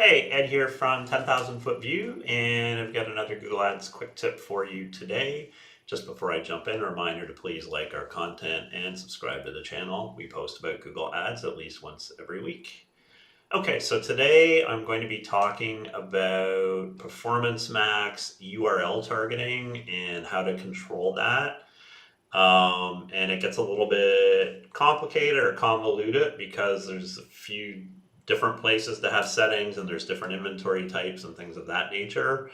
Hey, Ed here from 10,000 Foot View, and I've got another Google Ads quick tip for you today. Just before I jump in, a reminder to please like our content and subscribe to the channel. We post about Google Ads at least once every week. Okay, so today I'm going to be talking about Performance Max URL targeting and how to control that. And it gets a little bit complicated or convoluted because there's a few different places to have settings and there's different inventory types and things of that nature.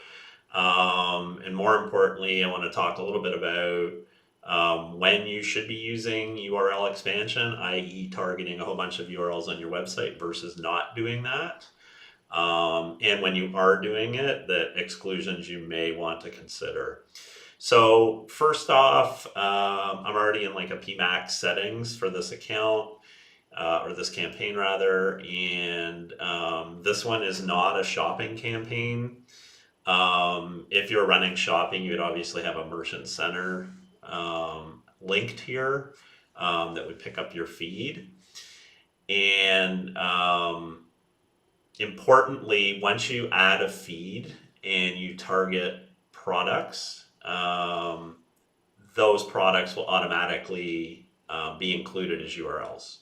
And more importantly, I want to talk a little bit about when you should be using URL expansion, i.e. targeting a whole bunch of URLs on your website versus not doing that. And when you are doing it, the exclusions you may want to consider. So first off, I'm already in like a PMax settings for this account, or this campaign rather, and this one is not a shopping campaign. If you're running shopping, you would obviously have a merchant center linked here that would pick up your feed. And importantly, once you add a feed and you target products, those products will automatically be included as URLs.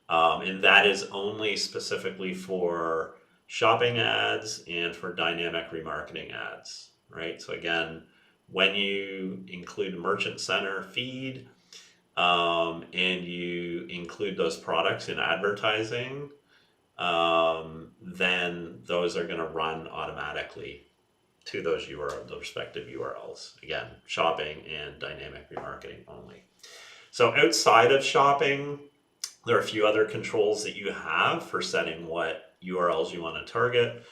And that is only specifically for shopping ads and for dynamic remarketing ads, right? So again, when you include Merchant Center feed and you include those products in advertising, then those are going to run automatically to those the respective URLs. Again, shopping and dynamic remarketing only. So outside of shopping, there are a few other controls that you have for setting what URLs you want to target.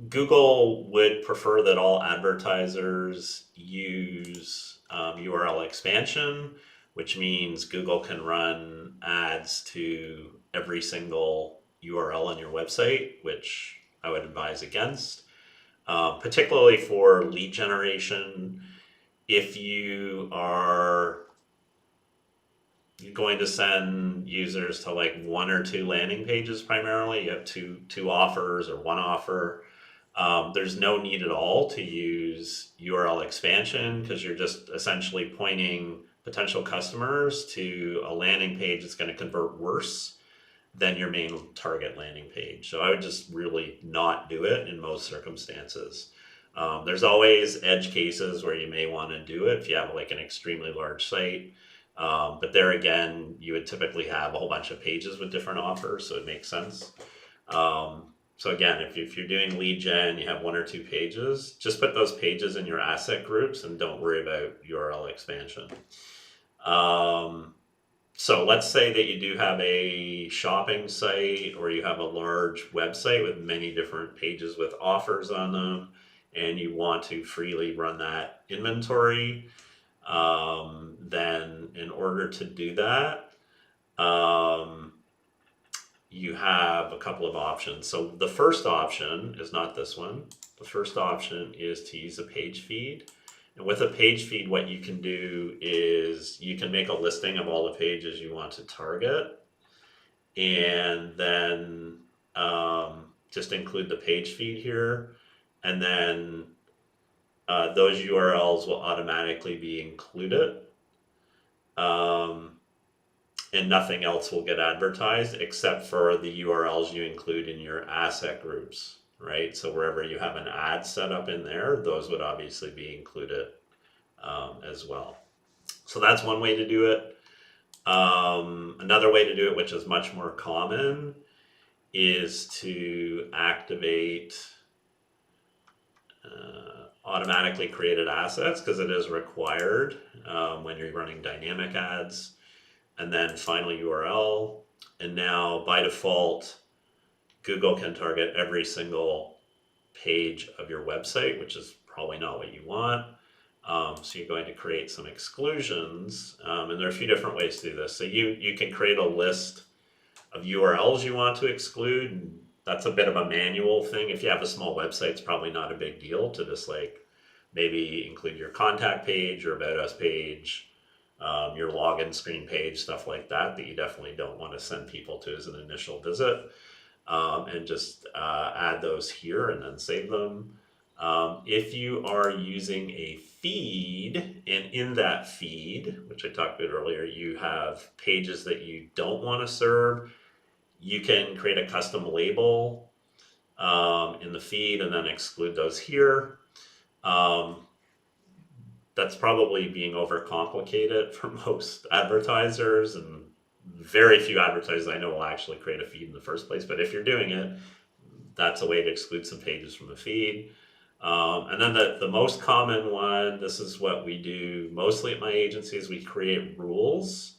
Google would prefer that all advertisers use URL expansion, which means Google can run ads to every single URL on your website, which I would advise against. Particularly for lead generation, if you are going to send users to like one or two landing pages primarily, you have two offers or one offer, there's no need at all to use URL expansion because you're just essentially pointing potential customers to a landing page that's going to convert worse than your main target landing page. So I would just really not do it in most circumstances. There's always edge cases where you may want to do it if you have like an extremely large site. But there again, you would typically have a whole bunch of pages with different offers, so it makes sense. So again, if you're doing lead gen, you have one or two pages, just put those pages in your asset groups and don't worry about URL expansion. So let's say that you do have a shopping site or you have a large website with many different pages with offers on them and you want to freely run that inventory. Then in order to do that, you have a couple of options. So the first option is not this one. The first option is to use a page feed. And with a page feed, what you can do is you can make a listing of all the pages you want to target and then just include the page feed here. And then those URLs will automatically be included. And nothing else will get advertised except for the URLs you include in your asset groups, right? So wherever you have an ad set up in there, those would obviously be included as well. So that's one way to do it. Another way to do it, which is much more common, is to activate automatically created assets because it is required when you're running dynamic ads. And then final URL. And now by default, Google can target every single page of your website, which is probably not what you want. So you're going to create some exclusions. And there are a few different ways to do this. So you can create a list of URLs you want to exclude. And that's a bit of a manual thing. If you have a small website, it's probably not a big deal to just like maybe include your contact page or about us page, your login screen page, stuff like that you definitely don't want to send people to as an initial visit. and just add those here and then save them. If you are using a feed, and in that feed, which I talked about earlier, you have pages that you don't want to serve, you can create a custom label in the feed and then exclude those here. That's probably being overcomplicated for most advertisers, and very few advertisers I know will actually create a feed in the first place. But if you're doing it, that's a way to exclude some pages from the feed. And then the most common one, this is what we do mostly at my agency, is we create rules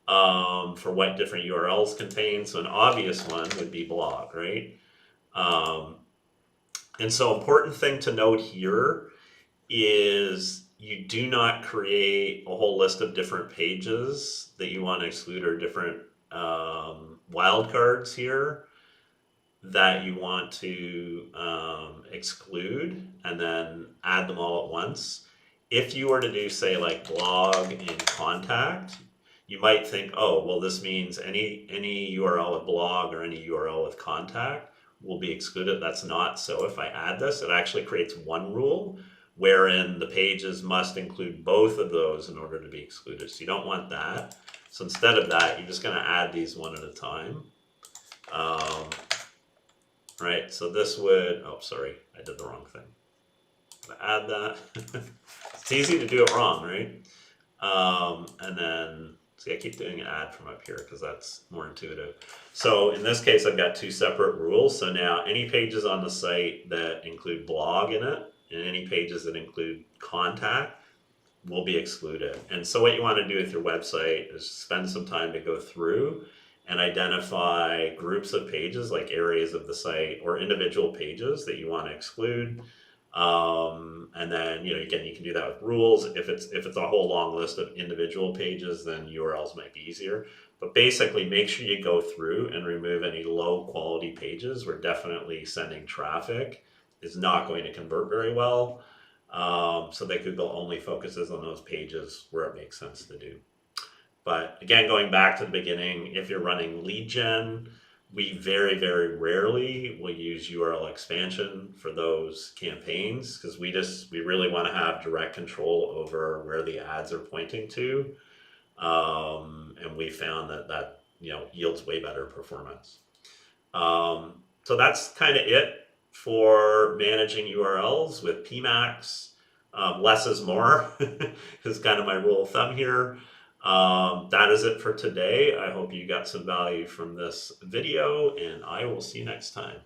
for what different URLs contain. So an obvious one would be blog, right? And so important thing to note here is you do not create a whole list of different pages that you want to exclude, or different wildcards here that you want to exclude, and then add them all at once. If you were to do, say, like blog and contact, you might think, oh, well, this means any URL with blog or any URL with contact will be excluded. That's not so. If I add this, it actually creates one rule wherein the pages must include both of those in order to be excluded. So you don't want that. So instead of that, you're just going to add these one at a time. Right, so this would, oh, sorry, I did the wrong thing. Add that. It's easy to do it wrong, right? And then, see, I keep doing an add from up here because that's more intuitive. So in this case, I've got two separate rules. So now any pages on the site that include blog in it, and any pages that include contact, will be excluded. And so what you want to do with your website is spend some time to go through and identify groups of pages, like areas of the site or individual pages that you want to exclude. And then, again, you can do that with rules. If it's a whole long list of individual pages, then URLs might be easier. But basically, make sure you go through and remove any low quality pages where definitely sending traffic is not going to convert very well. So that Google only focuses on those pages where it makes sense to do. But again, going back to the beginning, if you're running lead gen, we very, very rarely will use URL expansion for those campaigns, because we really want to have direct control over where the ads are pointing to. And we found that yields way better performance. So that's kind of it for managing URLs with PMax. Less is more is kind of my rule of thumb here. That is it for today. I hope you got some value from this video, and I will see you next time.